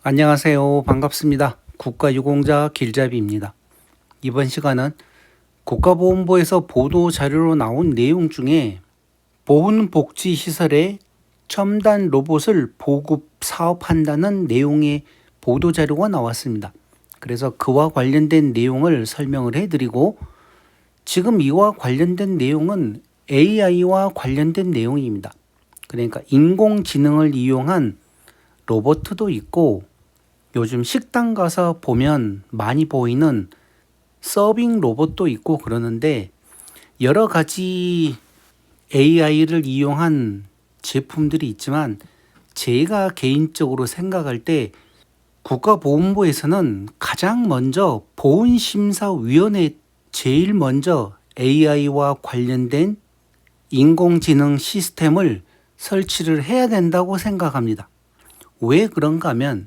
안녕하세요. 반갑습니다. 국가유공자 길잡이입니다. 이번 시간은 국가보훈부에서 보도 자료로 나온 내용 중에 보훈복지시설에 첨단 로봇을 보급 사업한다는 내용의 보도 자료가 나왔습니다. 그래서 그와 관련된 내용을 설명을 해드리고, 지금 이와 관련된 내용은 AI와 관련된 내용입니다. 그러니까 인공지능을 이용한 로봇도 있고, 요즘 식당 가서 보면 많이 보이는 서빙 로봇도 있고 그러는데, 여러 가지 AI를 이용한 제품들이 있지만, 제가 개인적으로 생각할 때 국가보훈부에서는 가장 먼저 보훈심사위원회 제일 먼저 AI와 관련된 인공지능 시스템을 설치를 해야 된다고 생각합니다. 왜 그런가 하면,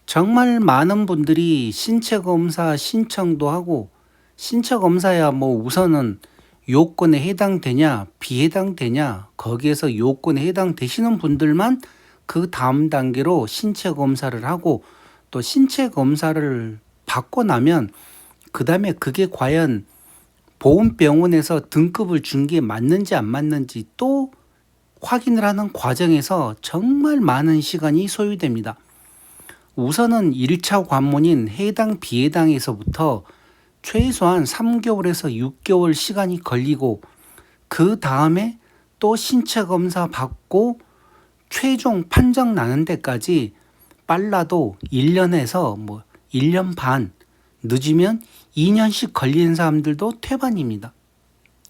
정말 많은 분들이 신체검사 신청도 하고, 신체검사야 우선은 요건에 해당되냐 비해당되냐, 거기에서 요건에 해당되시는 분들만 그 다음 단계로 신체검사를 하고, 또 신체검사를 받고 나면 그 다음에 그게 과연 보훈병원에서 등급을 준 게 맞는지 안 맞는지 또 확인을 하는 과정에서 정말 많은 시간이 소요됩니다. 우선은 1차 관문인 해당 비해당에서부터 최소한 3개월에서 6개월 시간이 걸리고, 그 다음에 또 신체 검사 받고 최종 판정 나는 데까지 빨라도 1년에서 1년 반, 늦으면 2년씩 걸리는 사람들도 태반입니다.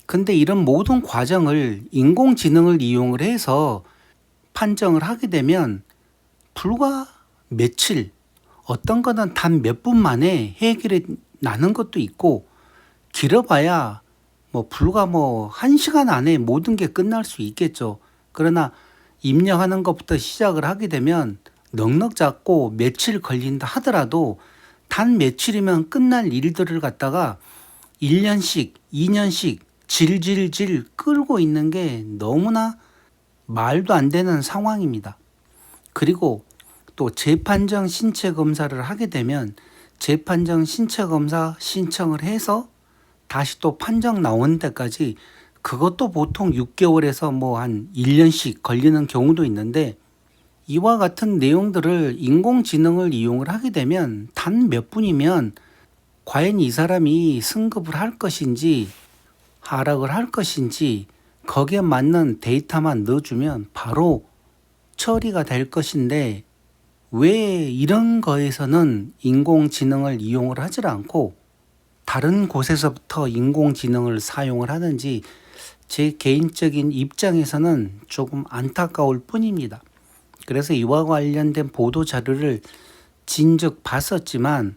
근데 이런 모든 과정을 인공지능을 이용을 해서 판정을 하게 되면 불과 며칠, 어떤 거는 단 몇 분 만에 해결이 나는 것도 있고, 길어봐야 불과 1시간 안에 모든 게 끝날 수 있겠죠. 그러나 입력하는 것부터 시작을 하게 되면 넉넉 잡고 며칠 걸린다 하더라도 단 며칠이면 끝날 일들을 갖다가 1년씩, 2년씩 질질질 끌고 있는 게 너무나 말도 안 되는 상황입니다. 그리고 또 재판정 신체 검사를 하게 되면 재판정 신체 검사 신청을 해서 다시 또 판정 나오는 데까지, 그것도 보통 6개월에서 한 1년씩 걸리는 경우도 있는데, 이와 같은 내용들을 인공지능을 이용을 하게 되면 단 몇 분이면 과연 이 사람이 승급을 할 것인지 하락을 할 것인지 거기에 맞는 데이터만 넣어주면 바로 처리가 될 것인데, 왜 이런 거에서는 인공지능을 이용을 하지 않고 다른 곳에서부터 인공지능을 사용을 하는지, 제 개인적인 입장에서는 조금 안타까울 뿐입니다. 그래서 이와 관련된 보도 자료를 진즉 봤었지만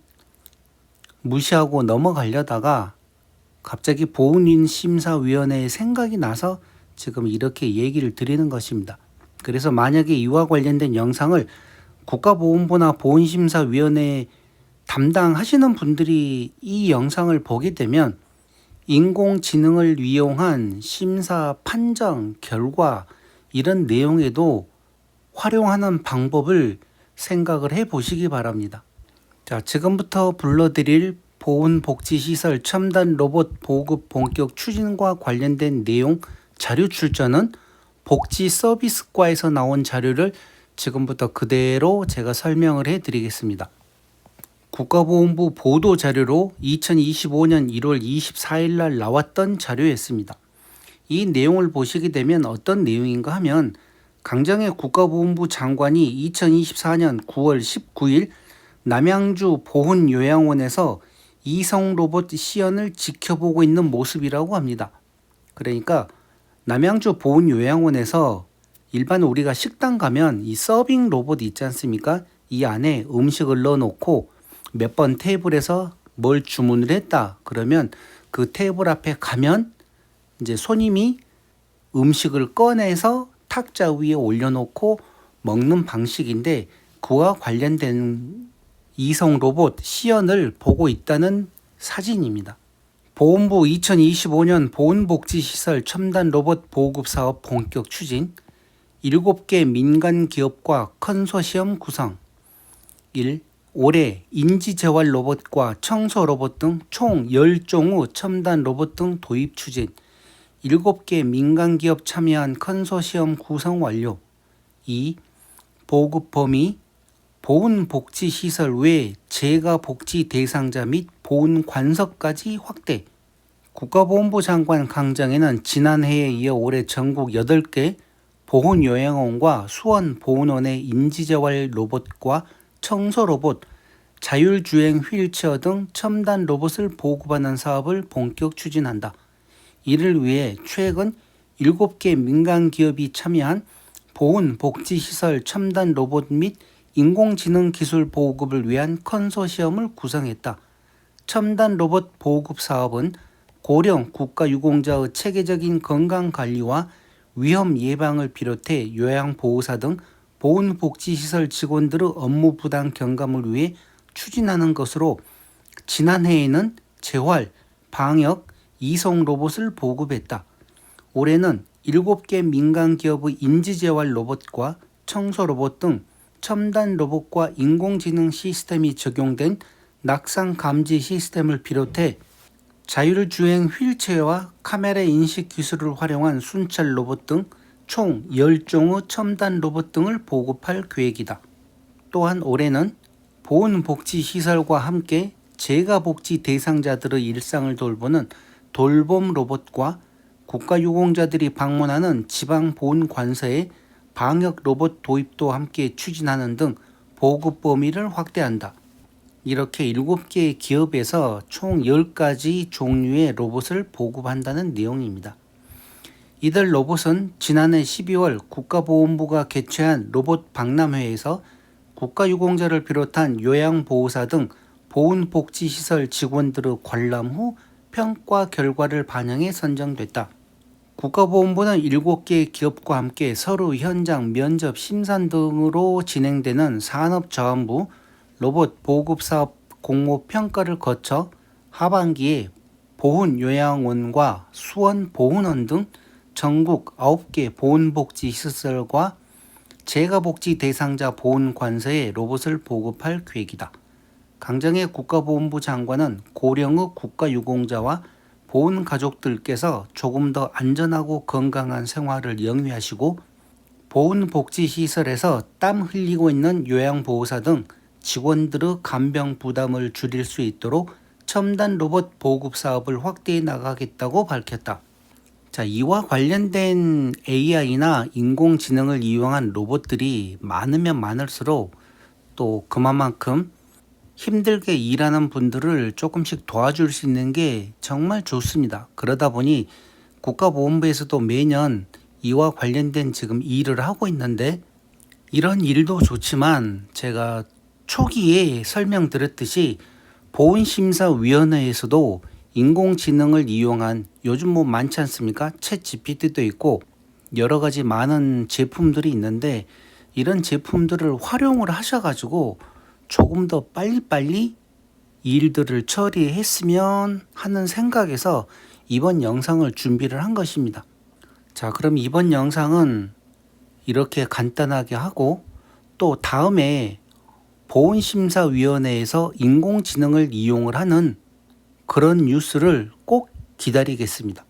무시하고 넘어가려다가 갑자기 보훈심사위원회의 생각이 나서 지금 이렇게 얘기를 드리는 것입니다. 그래서 만약에 이와 관련된 영상을 국가보훈부나 보훈심사위원회 담당하시는 분들이 이 영상을 보게 되면 인공지능을 이용한 심사 판정 결과, 이런 내용에도 활용하는 방법을 생각을 해 보시기 바랍니다. 자, 지금부터 불러드릴 보훈복지시설 첨단 로봇 보급 본격 추진과 관련된 내용 자료 출처는 복지서비스과에서 나온 자료를 지금부터 그대로 제가 설명을 해 드리겠습니다. 국가보훈부 보도 자료로 2025년 1월 24일 날 나왔던 자료였습니다. 이 내용을 보시게 되면 어떤 내용인가 하면, 강정의 국가보훈부 장관이 2024년 9월 19일 남양주 보훈요양원에서 이성 로봇 시연을 지켜보고 있는 모습이라고 합니다. 그러니까 남양주 보훈요양원에서 일반 우리가 식당 가면 이 서빙 로봇 있지 않습니까? 이 안에 음식을 넣어놓고 몇 번 테이블에서 뭘 주문을 했다 그러면 그 테이블 앞에 가면 이제 손님이 음식을 꺼내서 탁자 위에 올려놓고 먹는 방식인데, 그와 관련된 이성 로봇 시연을 보고 있다는 사진입니다. 보훈부 2025년 보훈복지시설 첨단 로봇 보급 사업 본격 추진, 7개 민간 기업과 컨소시엄 구성, 1. 올해 인지재활 로봇과 청소 로봇 등 총 10종의 첨단 로봇 등 도입 추진. 7개 민간기업 참여한 컨소시엄 구성 완료. 2. 보급 범위 보훈복지시설 외 재가복지 대상자 및 보훈관석까지 확대. 국가보훈부 장관 강정에는 지난해에 이어 올해 전국 8개 보훈요양원과 수원보훈원의 인지재활 로봇과 청소 로봇, 자율주행 휠체어 등 첨단 로봇을 보급하는 사업을 본격 추진한다. 이를 위해 최근 7개 민간기업이 참여한 보훈복지시설 첨단 로봇 및 인공지능 기술 보급을 위한 컨소시엄을 구성했다. 첨단 로봇 보급 사업은 고령 국가유공자의 체계적인 건강관리와 위험 예방을 비롯해 요양보호사 등 보훈복지시설 직원들의 업무 부담 경감을 위해 추진하는 것으로 지난해에는 재활, 방역, 이송 로봇을 보급했다. 올해는 7개 민간기업의 인지재활 로봇과 청소 로봇 등 첨단 로봇과 인공지능 시스템이 적용된 낙상 감지 시스템을 비롯해 자율주행 휠체어와 카메라 인식 기술을 활용한 순찰 로봇 등 총 10종의 첨단 로봇 등을 보급할 계획이다. 또한 올해는 보훈복지시설과 함께 재가복지 대상자들의 일상을 돌보는 돌봄 로봇과 국가유공자들이 방문하는 지방보훈관서에 방역 로봇 도입도 함께 추진하는 등 보급 범위를 확대한다. 이렇게 7개의 기업에서 총 10가지 종류의 로봇을 보급한다는 내용입니다. 이들 로봇은 지난해 12월 국가보훈부가 개최한 로봇 박람회에서 국가유공자를 비롯한 요양보호사 등 보훈복지시설 직원들의 관람 후 평가 결과를 반영해 선정됐다. 국가보훈부는 7개의 기업과 함께 서류 현장 면접 심산 등으로 진행되는 산업자원부 로봇 보급사업 공모 평가를 거쳐 하반기에 보훈요양원과 수원보훈원 등 전국 9개 보훈복지시설과 재가복지 대상자 보훈관서에 로봇을 보급할 계획이다. 강정의 국가보훈부 장관은 고령의 국가유공자와 보훈가족들께서 조금 더 안전하고 건강한 생활을 영위하시고 보훈복지시설에서 땀 흘리고 있는 요양보호사 등 직원들의 간병 부담을 줄일 수 있도록 첨단 로봇 보급 사업을 확대해 나가겠다고 밝혔다. 자, 이와 관련된 AI나 인공지능을 이용한 로봇들이 많으면 많을수록 또 그만큼 힘들게 일하는 분들을 조금씩 도와줄 수 있는 게 정말 좋습니다. 그러다 보니 국가보훈부에서도 매년 이와 관련된 지금 일을 하고 있는데 이런 일도 좋지만 제가 초기에 설명드렸듯이 보훈심사위원회에서도 인공지능을 이용한 요즘 많지 않습니까? 챗 GPT도 있고 여러 가지 많은 제품들이 있는데 이런 제품들을 활용을 하셔가지고 조금 더 빨리빨리 일들을 처리했으면 하는 생각에서 이번 영상을 준비를 한 것입니다. 자, 그럼 이번 영상은 이렇게 간단하게 하고 또 다음에 보훈심사위원회에서 인공지능을 이용을 하는 그런 뉴스를 꼭 기다리겠습니다.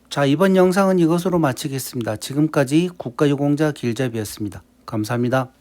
자, 이번 영상은 이것으로 마치겠습니다. 지금까지 국가유공자 길잡이였습니다. 감사합니다.